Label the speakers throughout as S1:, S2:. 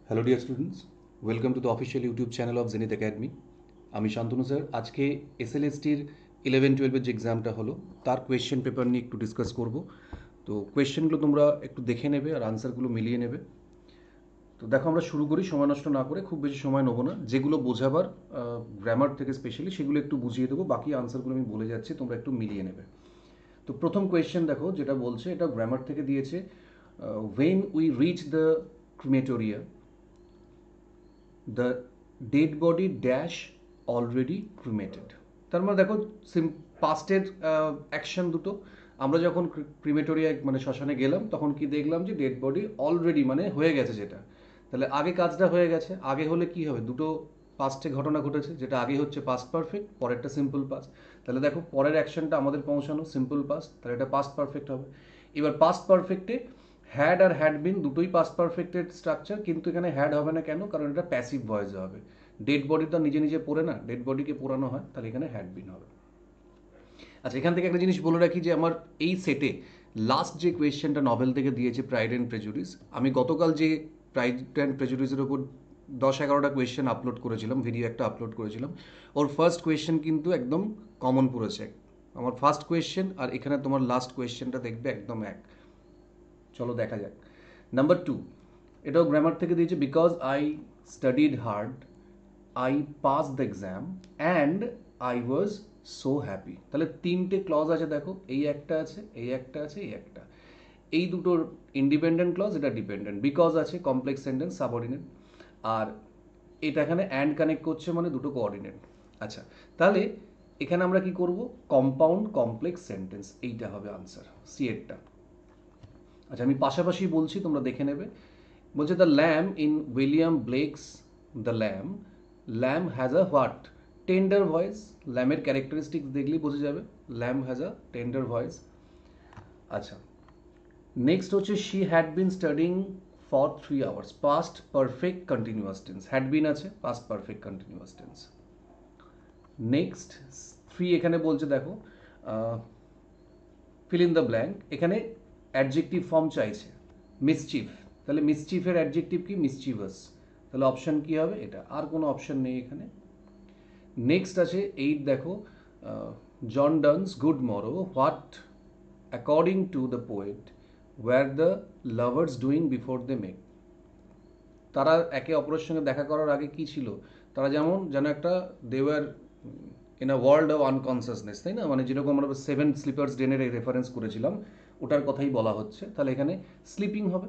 S1: Hello dear students, welcome to the official YouTube channel of zenith academy. আমি Shantanu sir. আজকে এসএলএসটির 11-12 যে এক্সামটা হলো তার কোয়েশ্চেন পেপার নিয়ে একটু ডিসকাস করব। তো কোয়েশ্চেনগুলো তোমরা একটু দেখে নেবে আর আনসারগুলো মিলিয়ে নেবে। তো দেখো, আমরা শুরু করি সময় নষ্ট না করে। খুব বেশি সময় নেবো না, যেগুলো বোঝাবার গ্রামার থেকে স্পেশালি সেগুলো একটু বুঝিয়ে দেবো, বাকি আনসারগুলো আমি বলে যাচ্ছি, তোমরা একটু মিলিয়ে নেবে। তো প্রথম কোয়েশ্চেন দেখো, যেটা বলছে এটা গ্রামার থেকে দিয়েছে। When we reach the crematoria, the dead body dash already cremated. তার মানে দেখো, পাস্টের অ্যাকশন দুটো। আমরা যখন ক্রিমেটোরিয়া মানে শ্মশানে গেলাম, তখন কি দেখলাম যে ডেড বডি অলরেডি মানে হয়ে গেছে। যেটা তাহলে আগে কাজটা হয়ে গেছে। আগে হলে কি হবে, দুটো পাস্টে ঘটনা ঘটেছে, যেটা আগে হচ্ছে পাস্ট পারফেক্ট, পরেরটা সিম্পল পাস্ট। তাহলে দেখো, পরের অ্যাকশনটা আমাদের পৌঁছানো সিম্পল পাস্ট, তাহলে এটা পাস্ট পারফেক্ট হবে। এবার পাস্ট পারফেক্টে হ্যাড আর হ্যাড বিন দুটোই পাস্ট পারফেক্টের স্ট্রাকচার, কিন্তু এখানে হ্যাড হবে না কেন? কারণ এটা প্যাসিভ ভয়েসে হবে। ডেড বডি তো নিজে নিজে পড়ে না, ডেড বডিকে পোড়ানো হয়, তাহলে এখানে হ্যাড বিন হবে। আচ্ছা, এখান থেকে একটা জিনিস বলে রাখি যে আমার এই সেটে লাস্ট যে কোয়েশ্চেনটা নভেল থেকে দিয়েছে, প্রাইড অ্যান্ড প্রেজুডিস, আমি গতকাল যে প্রাইড অ্যান্ড প্রেজুডিসের ওপর 10-11টা কোয়েশ্চেন আপলোড করেছিলাম, ভিডিও একটা আপলোড করেছিলাম, ওর ফার্স্ট কোয়েশ্চেন কিন্তু একদম কমন পড়েছে। আমার ফার্স্ট কোয়েশ্চেন আর এখানে তোমার লাস্ট কোয়েশ্চেনটা দেখবে একদম এক। চলো দেখা যাক। নাম্বার 2, এটাও গ্রামার থেকে দিয়েছে। Because I studied hard, I pass the exam and I was so happy. তাহলে তিনটে ক্লজ আছে দেখো, এই একটা আছে, এই একটা আছে, এই একটা। এই দুটোর ইন্ডিপেন্ডেন্ট ক্লজ, এটা ডিপেন্ডেন্ট। বিকজ আছে কমপ্লেক্স সেন্টেন্স, সাবঅর্ডিনেট, আর এটা এখানে অ্যান্ড কানেক্ট করছে মানে দুটো কোঅর্ডিনেট। আচ্ছা, তাহলে এখানে আমরা কি করব? কম্পাউন্ড কমপ্লেক্স সেন্টেন্স, এইটা হবে আনসার, সি এরটা। আচ্ছা, আমি পাশাপাশি বলছি, তোমরা দেখে নেবে। বলছে the lamb in William Blake's the lamb, lamb has a what? Tender voice. ল্যামের ক্যারেক্টারিস্টিক্স দেখলেই বোঝা যাবে, lamb has a tender voice. আচ্ছা, নেক্সট হচ্ছে she had been studying for 3 hours, past perfect continuous tense. Had been আছে, past perfect continuous tense. Next 3 এখানে বলছে দেখো, ফিল ইন দ্য ব্ল্যাঙ্ক। এখানে অ্যাডজেক্টিভ ফর্ম চাইছে, মিসচিফ। তাহলে মিসচিফের অ্যাডজেক্টিভ কি? মিসচিভাস। তাহলে অপশন কি হবে? এটা। আর কোনো অপশন নেই এখানে। নেক্সট আছে 8 দেখো, John Donne's good morrow, what according to the poet were the lovers doing before they make. তারা একে অপরের সঙ্গে দেখা করার আগে কি ছিল? তারা যেমন যেন একটা দেওয়ার in a world of unconsciousness, তাই না? মানে যেরকম আমরা 7 স্লিপার্স ডেনের রেফারেন্স করেছিলাম, ওটার কথাই বলা হচ্ছে। তাহলে এখানে স্লিপিং হবে,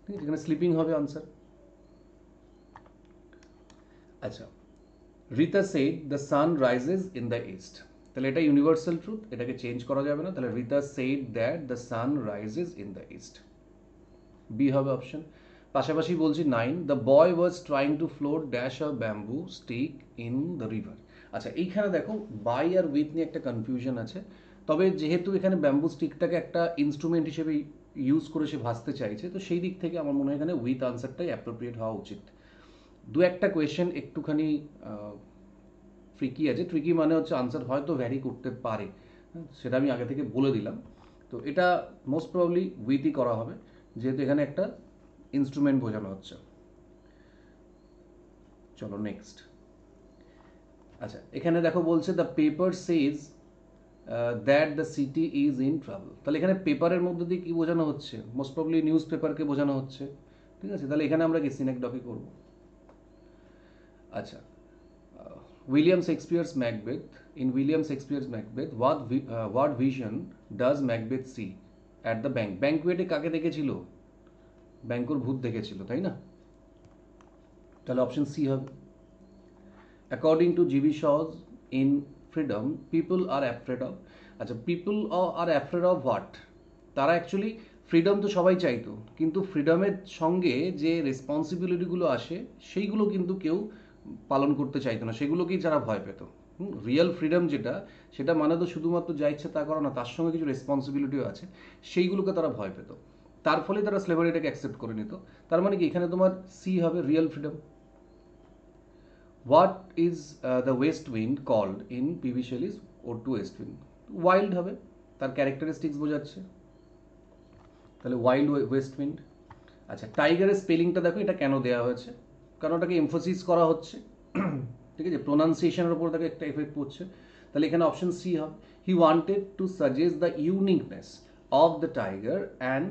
S1: ঠিক আছে? এখানে স্লিপিং হবে আনসার। আচ্ছা, Rita said the sun rises in the east. তাহলে এটা ইউনিভার্সাল ট্রুথ, এটাকে চেঞ্জ করা যাবে না। তাহলে Rita said that the sun rises in the east, B হবে অপশন। পাশাপাশি বলছি 9, the boy was trying to float dash a bamboo stick in the river. আচ্ছা, এইখানে দেখো বাই আর উইথ নিয়ে একটা কনফিউশন আছে। তবে যেহেতু এখানে ব্যাম্বু স্টিকটাকে একটা ইনস্ট্রুমেন্ট হিসেবে ইউজ করে সে ভাসতে চাইছে, তো সেই দিক থেকে আমার মনে হয় এখানে উইথ আনসারটাই অ্যাপ্রোপ্রিয়েট হওয়া উচিত। দু একটা কোয়েশ্চেন একটুখানি ট্রিকি আছে। ট্রিকি মানে হচ্ছে আনসার হয়তো ভ্যারি করতে পারে, সেটা আমি আগে থেকে বলে দিলাম। তো এটা মোস্ট প্রবাবলি উইথই করা হবে, যেহেতু এখানে একটা ইনস্ট্রুমেন্ট বোঝানো হচ্ছে। চলো নেক্সট। আচ্ছা, এখানে দেখো বলছে the paper says that the city is in travel. তাহলে এখানে পেপারের মধ্যে দিয়ে কি বোঝানো হচ্ছে? মোস্ট প্রবলি নিউজ পেপারকে বোঝানো হচ্ছে, ঠিক আছে? তাহলে এখানে আমরা কি সিনেকডকে করবো। আচ্ছা, William Shakespeare's Macbeth, in William Shakespeare's Macbeth what vision does Macbeth see at the bank. ব্যাংকুয়েটে কাকে দেখেছিল? ব্যাংকুর ভূত দেখেছিল, তাই না? তাহলে অপশন সি হবে। According to GB Shaw's in freedom, people are afraid of. আচ্ছা, people are afraid of what? তারা অ্যাকচুয়ালি ফ্রিডম তো সবাই চাইতো, কিন্তু ফ্রিডমের সঙ্গে যে রেসপন্সিবিলিটিগুলো আসে সেইগুলো কিন্তু কেউ পালন করতে চাইতো না, সেগুলোকেই যারা ভয় পেত। রিয়েল ফ্রিডম যেটা, সেটা মানে তো শুধুমাত্র যা ইচ্ছে তা করা না, তার সঙ্গে কিছু রেসপন্সিবিলিটিও আছে, সেইগুলোকে তারা ভয় পেত। তার ফলে তারা স্লেভারিটাকে অ্যাকসেপ্ট করে নিত। তার মানে কি এখানে তোমার সি হবে, real freedom. What is the west wind called in P B Shelley's ode to west wind? Wild হবে, তার ক্যারেক্টারিস্টিক্স বোঝাচ্ছে, তাহলে ওয়াইল্ড ওয়েস্ট উইন্ড। আচ্ছা, টাইগারের স্পেলিংটা দেখো, এটা কেন দেওয়া হয়েছে, কারণ ওটাকে এমফোসিস করা হচ্ছে, ঠিক আছে, প্রোনাউন্সিয়েশনের উপর তাকে একটা এফেক্ট পড়ছে। তাহলে এখানে অপশন সি হবে, he wanted to suggest the uniqueness of the tiger and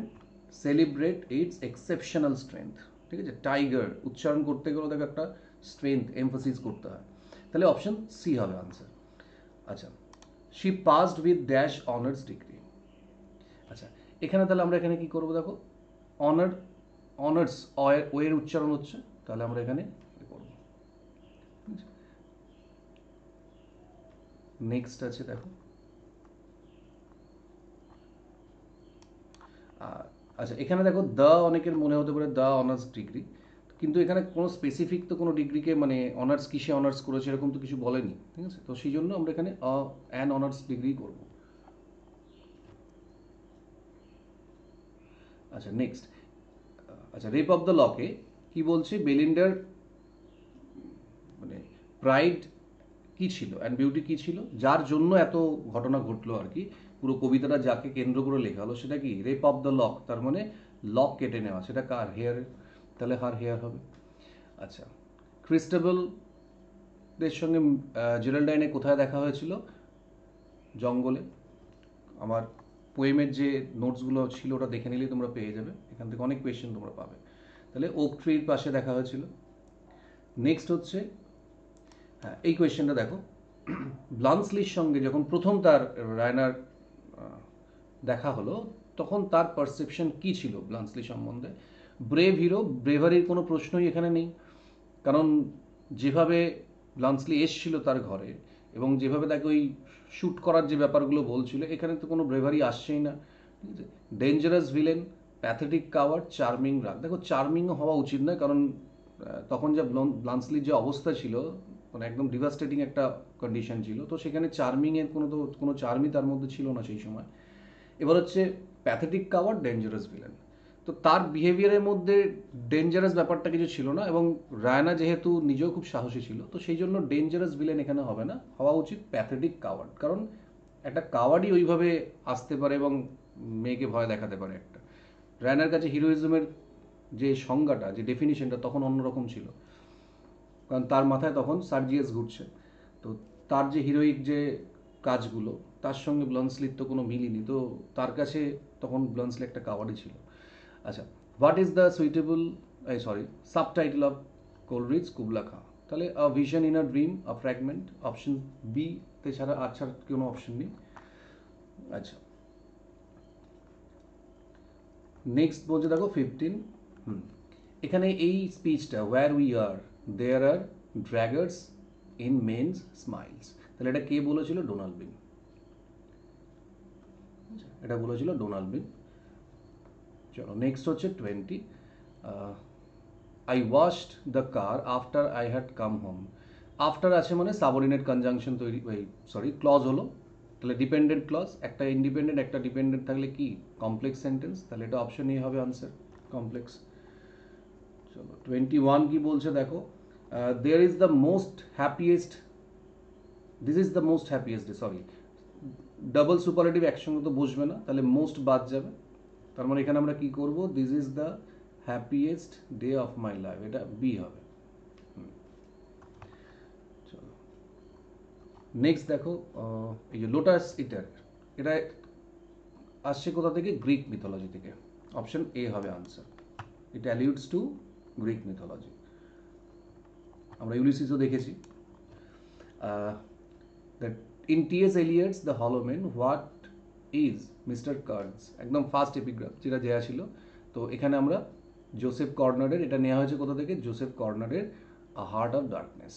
S1: celebrate it's exceptional strength. ঠিক আছে, টাইগার উচ্চারণ করতে গেলেও তাকে একটা স্ট্রেংথ এমফোসিস করতে হয়। তাহলে অপশন সি হবে আনসার। আচ্ছা, she passed with dash honours degree. আচ্ছা, এখানে তাহলে আমরা এখানে কি করবো দেখো, অনার অনার্স ওয়ের উচ্চারণ হচ্ছে, তাহলে আমরা এখানে করব। নেক্সট আছে দেখো, আচ্ছা এখানে দেখো দ্য, অনেকের মনে হতে পারে দ্য অনার্স ডিগ্রি, কিন্তু এখানে কোনো স্পেসিফিক তো কোনো ডিগ্রিকে মানে অনার্স কিসে অনার্স করেছে এরকম তো কিছু বলেনি, ঠিক আছে, তো সেই জন্য আমরা এখানে অ্যান অনার্স ডিগ্রি করব। আচ্ছা নেক্সট, আচ্ছা রেপ অফ দ্য লকে কি বলছে, বেলিন্ডার মানে প্রাইড কি ছিল অ্যান্ড বিউটি কি ছিল, যার জন্য এত ঘটনা ঘটলো আর কি, পুরো কবিতাটা যাকে কেন্দ্র করে লেখা হলো সেটা কি, রেপ অফ দ্য লক, তার মানে লক কেটে নেওয়া, সেটা কার, হেয়ার, তাহলে হার হেয়ার হবে। আচ্ছা, ক্রিস্টেবলদের সঙ্গে জেরাল্ডাইনে কোথায় দেখা হয়েছিল, জঙ্গলে। আমার পোয়েমের যে নোটসগুলো ছিল ওটা দেখে নিলেই তোমরা পেয়ে যাবে, এখান থেকে অনেক কোয়েশ্চেন তোমরা পাবে। তাহলে ওক ট্রির পাশে দেখা হয়েছিল। নেক্সট হচ্ছে, হ্যাঁ এই কোয়েশ্চেনটা দেখো, ব্লান্সলির সঙ্গে যখন প্রথম তার রায়নার দেখা হলো তখন তার পারসেপশন কি ছিল ব্লান্সলি সম্বন্ধে, ব্রেভ হিরো, ব্রেভারির কোনো প্রশ্নই এখানে নেই, কারণ যেভাবে ব্লান্সলি এসছিল তার ঘরে এবং যেভাবে তাকে ওই শ্যুট করার যে ব্যাপারগুলো বলছিল, এখানে তো কোনো ব্রেভারি আসছেই না, ঠিক আছে। Dangerous villain, pathetic coward, charming রাগ, দেখো চার্মিংও হওয়া উচিত নয়, কারণ তখন যা ব্লান্সলির যে অবস্থা ছিল মানে একদম ডিভাস্টেটিং একটা কন্ডিশন ছিল, তো সেখানে চার্মিংয়ের কোনো চার্মই তার মধ্যে ছিল না সেই সময়। এবার হচ্ছে প্যাথেটিক কাওয়ার্ড, ডেঞ্জারাস ভিলেন, তো তার বিহেভিয়ারের মধ্যে ডেঞ্জারাস ব্যাপারটা কিছু ছিল না, এবং রায়না যেহেতু নিজেও খুব সাহসী ছিল, তো সেই জন্য ডেঞ্জারাস ভিলেন এখানে হবে না, হওয়া উচিত প্যাথেটিক কাওয়ার্ড, কারণ একটা কাওয়ার্ডই ওইভাবে আসতে পারে এবং মেয়েকে ভয় দেখাতে পারে একটা। রায়নার কাছে হিরোইজমের যে সংজ্ঞাটা, যে ডেফিনিশনটা তখন অন্যরকম ছিল, কারণ তার মাথায় তখন সার্জিয়াস ঘুরছে, তো তার যে হিরোইক যে কাজগুলো তার সঙ্গে ব্লান্সলির তো কোনো মিলিনি, তো তার কাছে তখন ব্লান্সলি একটা কাওয়ার্ডই ছিল। আচ্ছা, what is the suitable, subtitle of Coleridge Kubla Khan, তাহলে a vision in a dream, a fragment, option B তে ছাড়া আচ্ছা কোনো অপশন নেই। আচ্ছা নেক্সট বলছে দেখো 15, এখানে এই স্পিচটা, where we are there are daggers in men's smiles, তাহলে এটা কে বলেছিল, ডোনাল্ড বিন, এটা বলেছিল ডোনাল্ড বিন। চলো নেক্সট হচ্ছে 20, I washed the car after I had come home, after আছে মানে সাবঅর্ডিনেট কনজাংশন তৈরি, ক্লজ হলো, তাহলে ডিপেন্ডেন্ট ক্লজ, একটা ইন্ডিপেন্ডেন্ট একটা ডিপেন্ডেন্ট থাকলে কি কমপ্লেক্স সেন্টেন্স, তাহলে এটা অপশন এ হবে আনসার, কমপ্লেক্স। চলো 21 কি বলছে দেখো, there is the most happiest, this is the most happiest day, double superlative একসঙ্গে তো বসবে না, তাহলে মোস্ট বাদ যাবে, তার মানে এখানে আমরা কি করব, this is the happiest day of my life, এটা বি হবে। চলো নেক্সট দেখো, এই যে লোটাস ইটার, এটা আসছে কোথা থেকে, গ্রিক মিথোলজি থেকে, অপশন এ হবে answer, it alludes to Greek mythology, আমরা ইউলিসিসও দেখেছি। That in TS Eliot's the hollow man what is mister Kurtz, একদম ফার্স্ট এপিগ্রাফ যেটা দেওয়া ছিল, তো এখানে আমরা জোসেফ কর্নারের, এটা নেওয়া হয়েছে কোথা থেকে, জোসেফ কর্নারের a heart of darkness,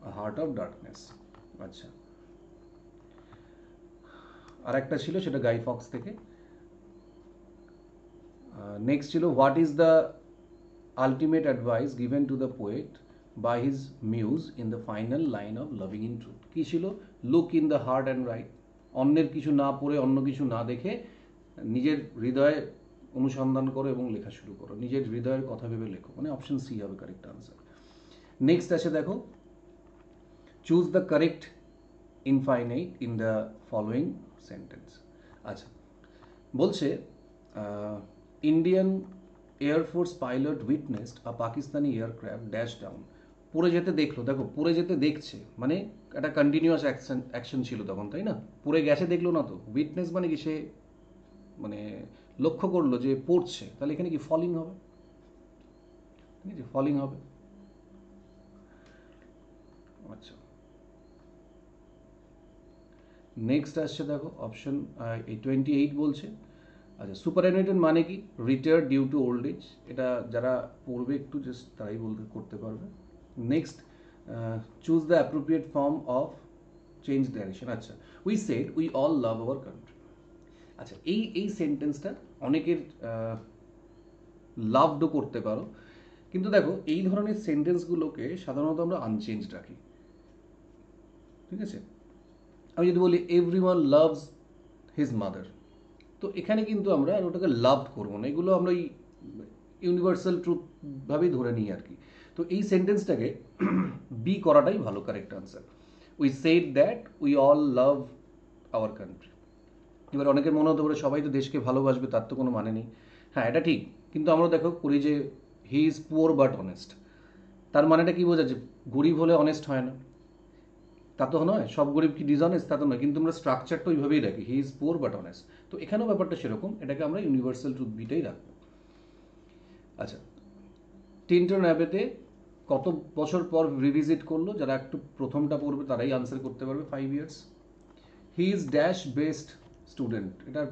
S1: a heart of darkness. আচ্ছা, আর একটা ছিল সেটা গাই ফক্স থেকে। নেক্সট ছিল what is the ultimate advice given to the poet by his muse in the final line of loving in truth, কী ছিল, look in the heart and write, অন্যের কিছু না পড়ে অন্য কিছু না দেখে নিজের হৃদয়ে অনুসন্ধান করো এবং লেখা শুরু করো, নিজের হৃদয়ের কথা ভেবে লেখো, মানে অপশন সি হবে কারেক্ট আনসার। নেক্সট আছে দেখো, choose the correct infinite in the following sentence. আচ্ছা বলছে ইন্ডিয়ান এয়ারফোর্স পাইলট উইটনেসড আ পাকিস্তানি এয়ারক্রাফট ড্যাশ ডাউন। পড়ে যেতে দেখলো, দেখো পড়ে যেতে দেখছে মানে একটা কন্টিনিউয়াস অ্যাকশন ছিল তখন, তাই না? পড়ে গেছে দেখলো না তো, উইটনেস মানে কি সে মানে লক্ষ্য করলো যে পড়ছে, তাহলে এখানে কি ফলিং হবে, ঠিক আছে, ফলিং হবে। আচ্ছা, নেক্সট আসছে দেখো অপশন এই 28 বলছে। আচ্ছা, সুপারঅ্যানুয়েটেড মানে কি? Retired due to old age. এটা যারা পড়বে একটু জাস্ট তারাই বলতে করতে পারবে। Next, choose the appropriate form of change direction. আচ্ছা, we said we all love our country. আচ্ছা, এই সেন্টেন্সটা অনেকের লাভডও করতে পারো, কিন্তু দেখো এই ধরনের সেন্টেন্সগুলোকে সাধারণত আমরা আনচেঞ্জ রাখি, ঠিক আছে? আমি যদি বলি every one loves his mother, তো এখানে কিন্তু আমরা ওটাকে লাভ করবো না, এগুলো আমরা ওই ইউনিভার্সাল ট্রুথ ভাবেই ধরে নিই আর কি। তো এই সেন্টেন্সটাকে বি করাটাই ভালো correct answer. We said that we all love our country. এবার অনেকের মনে হতে পারে সবাই তো দেশকে ভালোবাসবে, তার তো কোনো মানে নেই। হ্যাঁ, এটা ঠিক, কিন্তু আমরা দেখো করি যে he is poor but honest, তার মানেটা কি বোঝাচ্ছে? গরিব হলে অনেস্ট হয় না, তা তো নয়। সব গরিব কি ডিসঅনেস্ট, তা তো নয়, কিন্তু আমরা স্ট্রাকচারটা ওইভাবেই রাখি, he is poor but honest. তো এখানেও ব্যাপারটা সেরকম, এটাকে আমরা ইউনিভার্সাল ট্রুথ বিটাই রাখবো। আচ্ছা, টিন্টন অ্যাবেতে কত বছর পর রিভিজিট করলো? যারা একটু প্রথমটা পড়বে তারাই আনসার করতে পারবে। 5 years. He is dash best student, এটা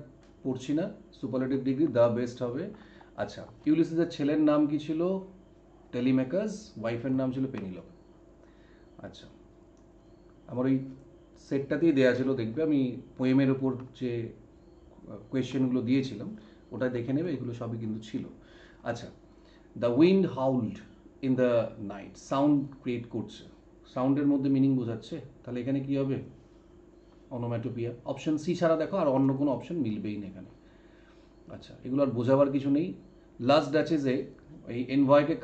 S1: পড়ছি না, সুপারলেটিভ ডিগ্রি দ্য বেস্ট হবে। আচ্ছা, ইউলিসিসের ছেলের নাম কি ছিল? টেলিমেকাস। ওয়াইফের নাম ছিল পেনিলপ। আচ্ছা, আমার ওই সেটটাতেই দেওয়া ছিল, দেখবে আমি পোয়েমের ওপর যে কোয়েশ্চেনগুলো দিয়েছিলাম ওটা দেখে নেবে, এগুলো সবই কিন্তু ছিল। আচ্ছা, the wind howled in the night, sound create করছে, সাউন্ডের মধ্যে মিনিং বোঝাচ্ছে, তাহলে এখানে কি হবে? অনোম্যাটোপিয়া। অপশন সি ছাড়া দেখো আর অন্য কোনো অপশন মিলবেই না এখানে। আচ্ছা, এগুলো আর বোঝাবার কিছু নেই। লাস্ট ডাচেসে এই এনভয়কে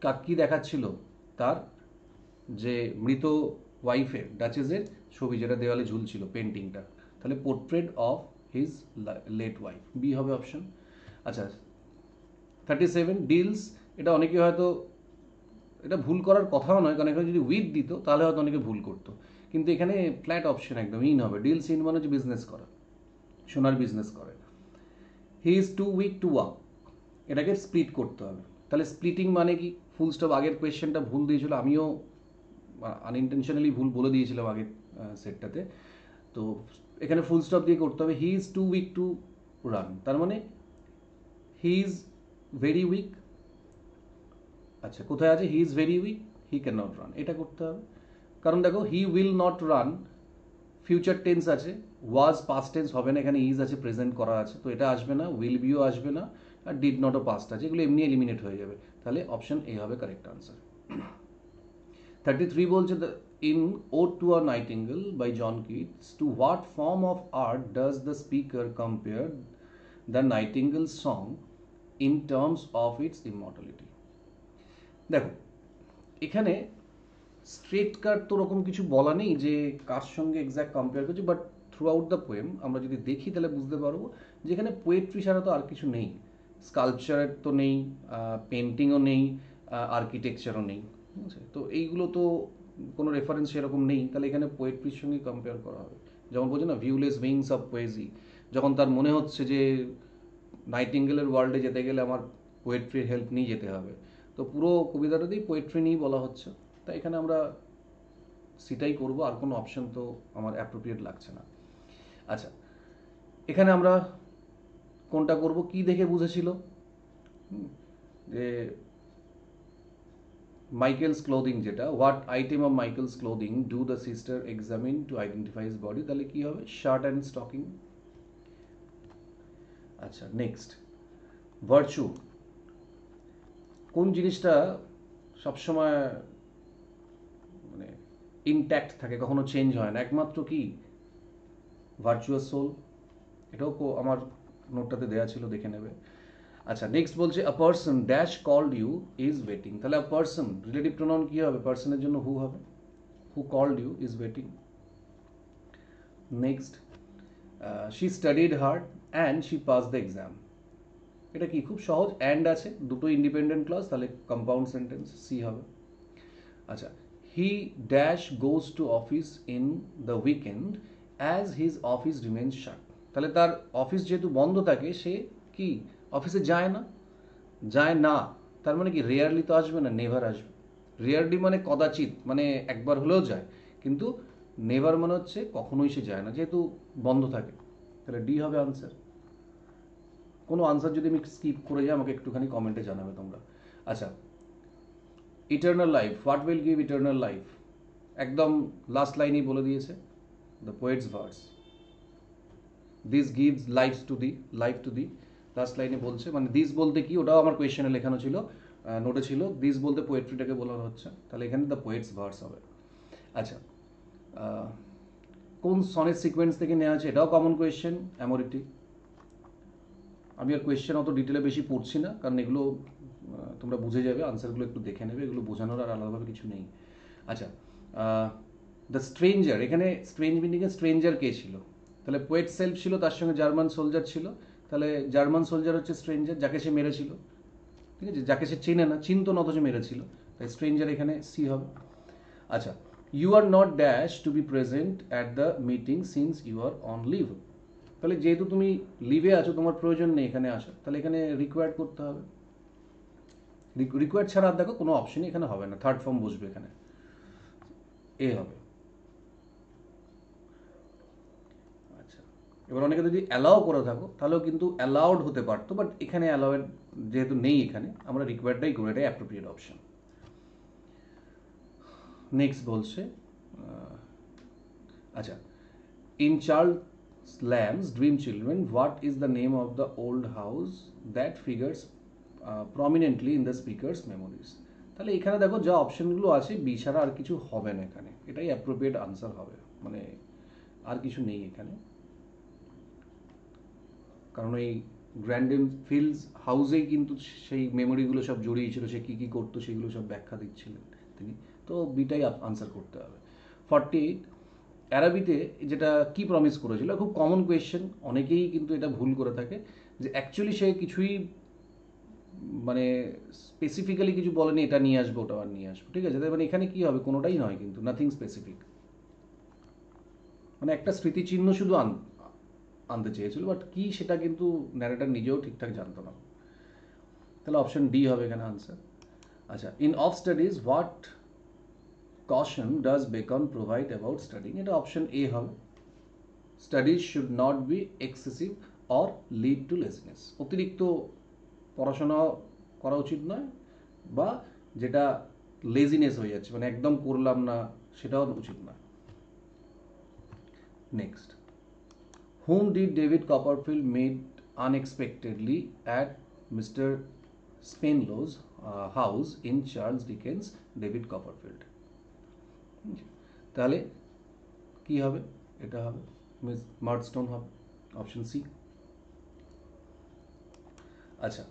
S1: কাক কি দেখাচ্ছিল? তার যে মৃত ওয়াইফের, ডাচেসের ছবি যেটা দেওয়ালে ঝুলছিল, পেন্টিংটা, তাহলে portrait of his late wife, B হবে অপশন। আচ্ছা, 37 ডিলস, এটা অনেকে হয়তো এটা ভুল করার কথাও নয়, কারণ এখানে যদি উইথ দিত তাহলে হয়তো অনেকে ভুল করতো, কিন্তু এখানে ফ্ল্যাট অপশন একদম ইন হবে। ডিলস ইন মানে হচ্ছে বিজনেস করা, সোনার বিজনেস করে। He is too weak to walk, এটাকে স্প্লিট করতে হবে, তাহলে স্প্লিটিং মানে কি? Full stop. আগের কোয়েশ্চেনটা ভুল দিয়েছিল, আমিও আনইনটেনশনালি ভুল বলে দিয়েছিলাম আগের সেটটাতে, তো এখানে ফুল স্টপ দিয়ে করতে হবে। He is too weak to run, তার মানে হি ইজ ভেরি উইক। আচ্ছা, কোথায় আছে? He is very weak, he can not run, এটা করতে হবে। কারণ দেখো he will not run future tense আছে, ওয়াজ পাস্ট টেন্স হবে না, এখানে ইজ আছে, প্রেজেন্ট করা আছে, তো এটা আসবে না, উইল বিও আসবে না, আর ডিড নটও পাস্ট আছে, এগুলো এমনি এলিমিনেট হয়ে যাবে, তাহলে অপশন এ হবে কারেক্ট আনসার। 33 বলছে in ode to a nightingale by John Keats, to what form of art does the speaker compare the nightingale song in terms of its immortality. দেখো এখানে স্ট্রেট কাট তো ওরকম কিছু বলা নেই যে কার সঙ্গে এক্স্যাক্ট কম্পেয়ার করছি, but through out the poem আমরা যদি দেখি তাহলে বুঝতে পারবো যে এখানে পোয়েট্রি ছাড়া তো আর কিছু নেই, স্কাল্পচারের তো নেই, পেন্টিংও নেই, আর্কিটেকচারও নেই, ঠিক আছে? তো এইগুলো তো কোনো রেফারেন্স সেরকম নেই, তাহলে এখানে পোয়েট্রির সঙ্গে কম্পেয়ার করা হবে। যেমন বলছে না, ভিউলেস উইংস অফ পোয়েজি, যখন তার মনে হচ্ছে যে নাইটিঙ্গেলের ওয়ার্ল্ডে যেতে গেলে আমার পোয়েট্রির হেল্প নিয়ে যেতে হবে, তো পুরো কবিতাটাতেই পোয়েট্রি নিয়েই বলা হচ্ছে, তাই এখানে আমরা সেটাই করব, আর কোনো অপশন তো আমার অ্যাপ্রোপ্রিয়েট লাগছে না। আচ্ছা, এখানে আমরা কোনটা করব? কি দেখে বুঝেছিল যে মাইকেলস ক্লোদিং, যেটা what item of Michael's clothing do the sister examine to identify his body, তাহলে কি হবে? Shirt and stocking. আচ্ছা, নেক্সট, ভার্চু, কোন জিনিসটা সবসময় মানে ইনট্যাক্ট থাকে, কখনো চেঞ্জ হয় না, একমাত্র কি? Virtuous soul. এটাও আমার নোটটাতে দেওয়া ছিল, দেখে নেবে। আচ্ছা, নেক্সট বলছে a person dash called you is waiting, তাহলে আ পার্সন রিলেটিভ প্রোনাউন কি হবে? পার্সনের জন্য হু হবে, who called you is waiting. Next, she studied hard and she pass the exam, এটা কি খুব সহজ, অ্যান্ড আছে, দুটো ইন্ডিপেন্ডেন্ট ক্লজ, তাহলে কম্পাউন্ড সেন্টেন্স, সি হবে। আচ্ছা, he dash goes to office in the weekend as his office remains shut. তাহলে তার অফিস যেহেতু বন্ধ থাকে, সে কি অফিসে যায় না, যায় না, তার মানে কি রেয়ারলি তো আসবে না, নেভার আসবে। রেয়ারলি মানে কদাচিৎ, মানে একবার হলেও যায়, কিন্তু নেভার মানে হচ্ছে কখনোই সে যায় না, যেহেতু বন্ধ থাকে। তাহলে ডি হবে আনসার। কোনো আনসার যদি আমি স্কিপ করে যাই আমাকে একটুখানি কমেন্টে জানাবে তোমরা। আচ্ছা, eternal life, what will give eternal life, একদম লাস্ট লাইনেই বলে দিয়েছে, the poet's verse, this gives life to the, last লাইনে বলছে, মানে দিস বলতে কি, ওটাও আমার কোয়েশ্চেনে লেখানো ছিল, নোটে ছিল, দিস বলতে পোয়েট্রিটাকে বলানো হচ্ছে, তাহলে এখানে দ্য পোয়েটস ভার্স হবে। আচ্ছা, কোন সনের সিকোয়েন্স থেকে নেওয়া আছে, এটাও কমন কোয়েশ্চেন, অ্যামোরিটি। আমি আর কোয়েশ্চেন অত ডিটেলে বেশি পড়ছি না, কারণ এগুলো তোমরা বুঝে যাবে, আনসারগুলো একটু দেখে নেবে, এগুলো বোঝানোর আর আলাদাভাবে কিছু নেই। আচ্ছা, দ্য স্ট্রেঞ্জার, এখানে স্ট্রেঞ্জ মিনিংয়ে স্ট্রেঞ্জার কে ছিল, তাহলে পোয়েট সেলফ ছিল, তার সঙ্গে জার্মান সোলজার ছিল, তাহলে জার্মান সোলজার হচ্ছে স্ট্রেঞ্জার, যাকে সে মেরেছিল, ঠিক আছে, যাকে সে চেনে না, চিনতো না অথচ মেরেছিল, তাই স্ট্রেঞ্জার এখানে সি হবে। আচ্ছা, you are not dash to be present at the meeting since you are on leave, তাহলে যেহেতু তুমি লিভে আছো, তোমার প্রয়োজন নেই এখানে আসা, তাহলে এখানে রিকোয়ার্ড করতে হবে। রিকোয়ার্ড ছাড়া আর দেখো কোনো অপশনই এখানে হবে না, থার্ড ফর্ম বসবে এখানে, এ হবে। আচ্ছা, এবার অনেকে যদি অ্যালাউ করে থাকো তাহলেও কিন্তু অ্যালাউড হতে পারতো, বাট এখানে অ্যালাউড যেহেতু নেই, এখানে আমরা রিকোয়ার্ডটাই করে, এটাই অ্যাপ্রোপ্রিয়েট অপশন। নেক্সট বলছে, আচ্ছা, in Charles Lamb's dream children what is the name of the old house that figures prominently in the speaker's memories, তাহলে এখানে দেখো যা অপশনগুলো আছে, বি ছাড়া আর কিছু হবে না এখানে, এটাই অ্যাপ্রোপ্রিয়েট আনসার হবে, মানে আর কিছু নেই এখানে, কারণ এই গ্র্যান্ডেন ফিল্ডস হাউসেই কিন্তু সেই মেমোরিগুলো সব জড়িয়ে ছিল, সে কী কী করতো সেগুলো সব ব্যাখ্যা দিচ্ছিলেন তিনি, তো বিটাই আনসার করতে হবে। 48, অ্যারাবিতে যেটা কি প্রমিস করেছিল, খুব কমন কোয়েশ্চেন, অনেকেই কিন্তু এটা ভুল করে থাকে, যে অ্যাকচুয়ালি সে কিছুই মানে স্পেসিফিক্যালি কিছু বলেনি, এটা নিয়ে আসবো ওটা আর নিয়ে আসবো, ঠিক আছে, মানে এখানে কি হবে, কোনোটাই নয় কিন্তু, নাথিং স্পেসিফিক, মানে একটা স্মৃতিচিহ্ন শুধু আনতে চেয়েছিল, বাট কি সেটা কিন্তু ন্যারেটার নিজেও ঠিকঠাক জানতো না, তাহলে অপশন ডি হবে এখানে আনসার। আচ্ছা, in of studies what caution does Bacon provide about studying, এটা অপশন এ হবে, studies should not be excessive or lead to laziness, অতিরিক্ত পড়াশোনা করা উচিত নয়, বা যেটা লেজিনেস হয়ে যাচ্ছে, মানে একদম করলাম না, সেটাও উচিত নয়। Next, whom did David Copperfield made unexpectedly at mister Spenlow's house in Charles Dickens David Copperfield, তাহলে কি হবে, এটা হবে মিস মার্ডস্টোন হবে, অপশন সি। আচ্ছা,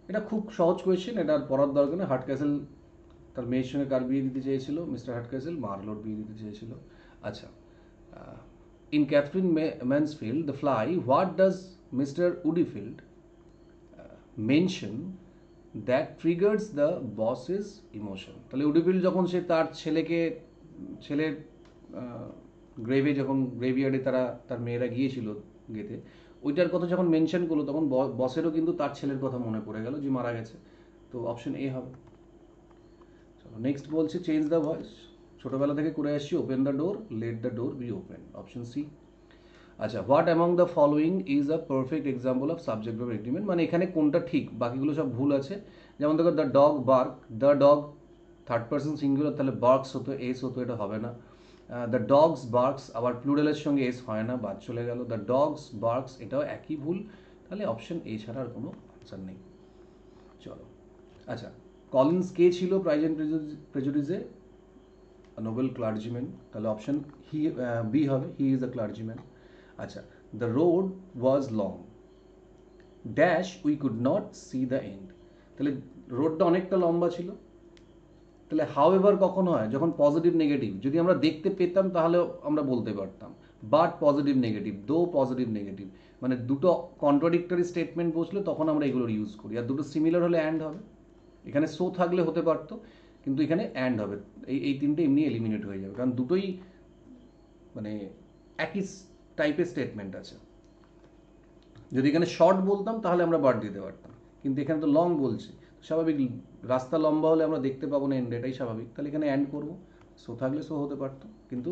S1: এটা খুব সহজ কোয়েশ্চেন, এটা আর পড়ার দরকার নেই, হার্ট ক্যাসেল তার মেয়ের সঙ্গে কার বিয়ে দিতে চেয়েছিল, মিস্টার হার্ট ক্যাসেল মার্লোর বিয়ে দিতে চেয়েছিল। আচ্ছা, in Katherine Mansfield the fly what does mister Woodifield mention that triggers the boss's emotion, তাহলে উডিফিল্ড যখন সে তার ছেলের গ্রেভে, যখন গ্রেভিয়ার্ডে তার মেয়েরা গিয়েছিল গেতে, ওইটার কথা যখন মেনশন করলো, তখন বসেরও কিন্তু তার ছেলের কথা মনে পড়ে গেল যে মারা গেছে, তো অপশন এ হবে। চলো নেক্সট বলছে, চেঞ্জ দ্য ভয়েস, ছোটবেলা থেকে করে আসছি, open the door, let the door be open, option C. আচ্ছা, what among the following is a perfect example of subject verb agreement, মানে এখানে কোনটা ঠিক, বাকিগুলো সব ভুল আছে, যেমন দেখো the dog bark, the dog third person singular, তাহলে বার্কস হতো, এস হতো, এটা হবে না। দ্য ডগস বার্কস, আবার প্লুরালের সঙ্গে এস হয় না, বাদ চলে গেল, দ্য ডগস বার্কস, এটাও একই ভুল, তাহলে অপশন এ ছাড়া আর কোনো আনসার নেই। চলো, আচ্ছা, কলিন্স কে ছিল প্রাইজ অ্যান্ড প্রেজুডিসে, নোবেল ক্লার্জিম্যান, তাহলে অপশন বি হবে, হি ইজ আ ক্লার্জিম্যান। আচ্ছা, the road was long dash we could not C the end, তাহলে রোডটা অনেকটা লম্বা ছিল, তাহলে হাউ এভার কখন হয়, যখন পজিটিভ নেগেটিভ, যদি আমরা দেখতে পেতাম তাহলে আমরা বলতে পারতাম, বাট পজিটিভ নেগেটিভ, দো পজিটিভ নেগেটিভ, মানে দুটো কন্ট্রাডিক্টরি স্টেটমেন্ট বসলে তখন আমরা এগুলোর ইউজ করি, আর দুটো সিমিলার হলে অ্যান্ড হবে। এখানে সো থাকলে হতে পারতো, কিন্তু এখানে অ্যান্ড হবে। এই তিনটে এমনি এলিমিনেট হয়ে যাবে, কারণ দুটোই মানে একই টাইপের স্টেটমেন্ট আছে। যদি এখানে শর্ট বলতাম তাহলে আমরা বাদ দিতে পারতাম, কিন্তু এখানে তো লং বলছি, স্বাভাবিক রাস্তা লম্বা হলে আমরা দেখতে পাবো না এন্ড, এটাই স্বাভাবিক। তাহলে এখানে অ্যান্ড করবো, সো থাকলে সো হতে পারতো, কিন্তু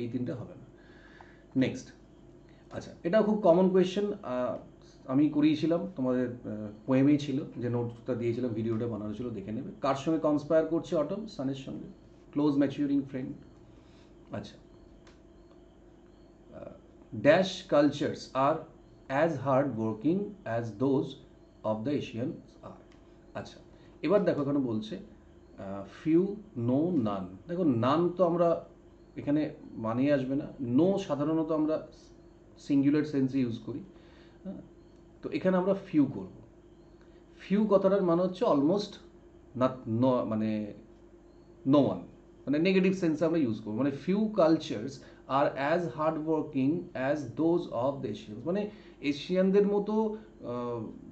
S1: এই তিনটে হবে না। নেক্সট, আচ্ছা, এটা খুব কমন কোয়েশ্চেন, আমি করিয়েছিলাম, তোমাদের পোয়েমেই ছিল, যে নোটসটা দিয়েছিলাম, ভিডিওটা বানানো ছিল, দেখে নেবে। কার সঙ্গে কনস্পায়ার করছে অটম? সানের সঙ্গে, ক্লোজ ম্যাচিউরিং ফ্রেন্ড। আচ্ছা, dash cultures are as hard working as those of the Asian are. আচ্ছা, এবার দেখো এখানে বলছে ফিউ, নো, নান। দেখো নান তো আমরা এখানে মানিয়ে আসবে না, নো সাধারণত আমরা সিঙ্গুলার সেন্সে ইউজ করি, হ্যাঁ, তো এখানে আমরা ফিউ করব। ফিউ কথাটার মানে হচ্ছে অলমোস্ট নট, মানে নো ওয়ান, মানে নেগেটিভ সেন্সে আমরা ইউজ করবো, মানে few cultures are as hard working as those of the Asian, মানে এশিয়ানদের মতো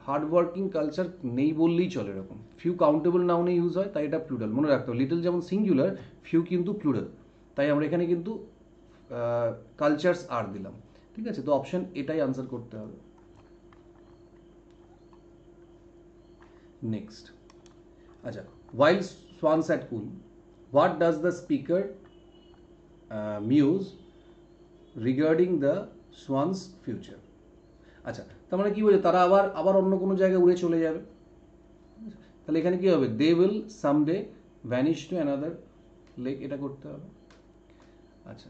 S1: হার্ড ওয়ার্কিং কালচার নেই বললেই চলে। এরকম ফিউ কাউন্টেবল নাউনে ইউজ হয়, তাই এটা প্লুরাল মনে রাখতে হবে। লিটল যেমন সিঙ্গুলার, ফিউ কিন্তু প্লুরাল, তাই আমরা এখানে কিন্তু কালচার্স আর দিলাম। ঠিক আছে, তো অপশন এটাই আনসার করতে হবে। নেক্সট, আচ্ছা, while swans at cool, what does the speaker muse regarding the swans future? আচ্ছা, তার মানে কি বলছে, তারা আবার আবার অন্য কোনো জায়গায় উড়ে চলে যাবে। তাহলে এখানে কি হবে, they will someday vanish to another lake, এটা করতে হবে। আচ্ছা,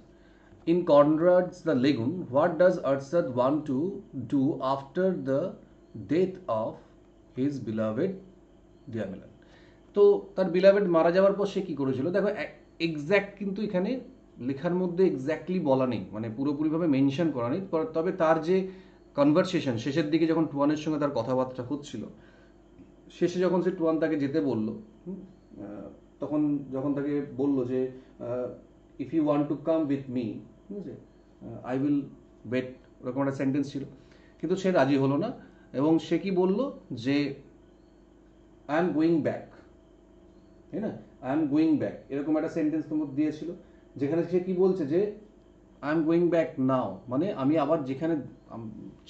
S1: in Conrad's The Lagoon, what does Arsad want to do after the death of his beloved Diamela? তো তার বিলাভেড মারা যাওয়ার পর সে কি করেছিল, দেখো এক্স্যাক্ট কিন্তু এখানে লেখার মধ্যে এক্স্যাক্টলি বলা নেই, মানে পুরোপুরিভাবে মেনশন করা নেই, তবে তার যে কনভারসেশন শেষের দিকে যখন টুয়ানের সঙ্গে তার কথাবার্তা হচ্ছিল, শেষে যখন সে টুয়ান তাকে যেতে বলল, তখন যখন তাকে বলল যে if you want to come with me, ঠিক আছে, আই উইল ওয়েট, ওরকম একটা সেন্টেন্স ছিল, কিন্তু সে রাজি হলো না, এবং সে কি বলল যে আই এম গোয়িং ব্যাক, তাই না, আই এম গোয়িং ব্যাক, এরকম একটা সেন্টেন্স তোমার দিয়েছিল, যেখানে সে কি বলছে যে আই এম গোয়িং ব্যাক নাও, মানে আমি আবার যেখানে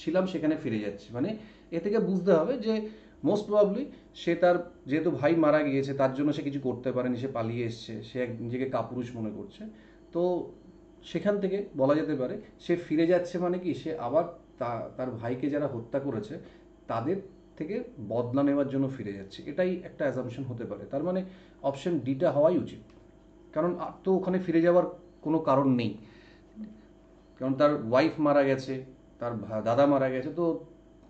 S1: ছিলাম সেখানে ফিরে যাচ্ছি। মানে এ থেকে বুঝতে হবে যে মোস্ট প্রবাবলি সে তার, যেহেতু ভাই মারা গিয়েছে, তার জন্য সে কিছু করতে পারেনি, সে পালিয়ে এসছে, সে নিজেকে কাপুরুষ মনে করছে, তো সেখান থেকে বলা যেতে পারে সে ফিরে যাচ্ছে, মানে কি সে আবার তার ভাইকে যারা হত্যা করেছে তাদের থেকে বদলা নেওয়ার জন্য ফিরে যাচ্ছে, এটাই একটা অ্যাজাম্পশন হতে পারে। তার মানে অপশন ডিটা হওয়াই উচিত, কারণ আর তো ওখানে ফিরে যাওয়ার কোনো কারণ নেই, কারণ তার ওয়াইফ মারা গেছে, তার দাদা মারা গেছে, তো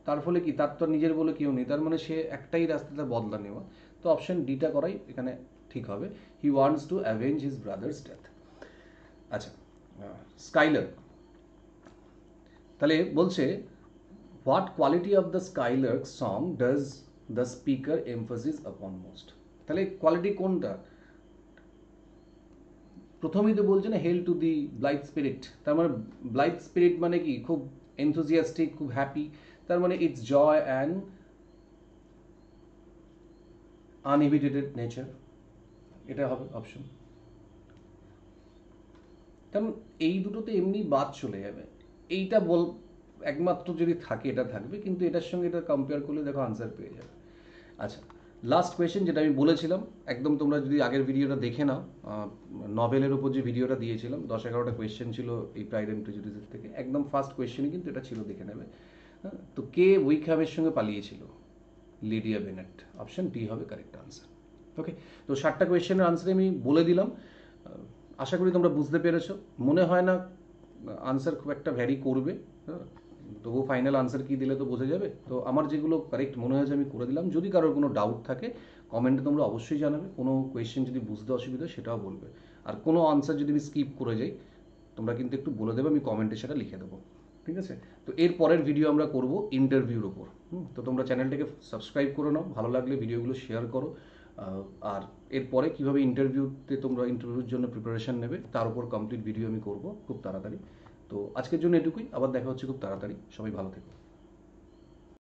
S1: তার ফলে কি, তার তো নিজের বলে কেউ নেই, তার মানে সে একটাই রাস্তাতে বদলা নেওয়া, তো অপশন ডিটা করাই এখানে ঠিক হবে। He wants to avenge his brothers death. আচ্ছা, স্কাইলার, তাহলে বলছে what quality of the Skylark song does the speaker emphasis আপন মোস্ট? তাহলে কোয়ালিটি কোনটা? প্রথমেই তো বলছে না হেল টু দি ব্লাইথ স্পিরিট, তার মানে ব্লাইথ স্পিরিট মানে কি, খুব এনথুজিয়াস্টিক, খুব হ্যাপি, তার মানে ইটস জয় অ্যান্ড আনইভিটেটেড নেচার, এটা হবে অপশন। কারণ এই দুটোতে এমনি বাদ চলে যাবে, এইটা একমাত্র যদি থাকে এটা থাকবে, কিন্তু এটার সঙ্গে এটা কম্পেয়ার করলে দেখো আনসার পেয়ে যাবে। আচ্ছা, লাস্ট কোয়েশ্চেন, যেটা আমি বলেছিলাম একদম, তোমরা যদি আগের ভিডিওটা দেখে নাও, নভেলের উপর যে ভিডিওটা দিয়েছিলাম, 10-11টা কোয়েশ্চেন ছিল এই প্রাইড অ্যান্ড প্রেজুডিসের থেকে, একদম ফার্স্ট কোয়েশ্চেনই কিন্তু এটা ছিল, দেখে নেবে। হ্যাঁ, তো কে উইকহ্যামের সঙ্গে পালিয়েছিল? লিডিয়া বেনেট, অপশন ডি হবে কারেক্ট আনসার। ওকে, তো 7টা কোয়েশ্চেনের আনসার আমি বলে দিলাম, আশা করি তোমরা বুঝতে পেরেছো। মনে হয় না আনসার খুব একটা ভ্যারি করবে, তবু ফাইনাল আনসার কি দিলে তো বোঝা যাবে। তো আমার যেগুলো কারেক্ট মনে হয়েছে আমি করে দিলাম, যদি কারোর কোনো ডাউট থাকে কমেন্টে তোমরা অবশ্যই জানাবে, কোনো কোয়েশ্চেন যদি বুঝতে অসুবিধা সেটাও বলবে, আর কোনো আনসার যদি আমি স্কিপ করে যাই তোমরা কিন্তু একটু বলে দেবে, আমি কমেন্টে সেটা লিখে দেবো, ঠিক আছে। তো এর পরের ভিডিও আমরা করব ইন্টারভিউর ওপর। তো তোমরা চ্যানেলটাকে সাবস্ক্রাইব করে নাও, ভালো লাগলে ভিডিওগুলো শেয়ার করো, আর এরপরে কীভাবে ইন্টারভিউতে তোমরা ইন্টারভিউর জন্য প্রিপারেশান নেবে তার উপর কমপ্লিট ভিডিও আমি করব খুব তাড়াতাড়ি। তো আজকের জন্য এটুকুই, আবার দেখা হচ্ছে খুব তাড়াতাড়ি, সবাই ভালো থেকো।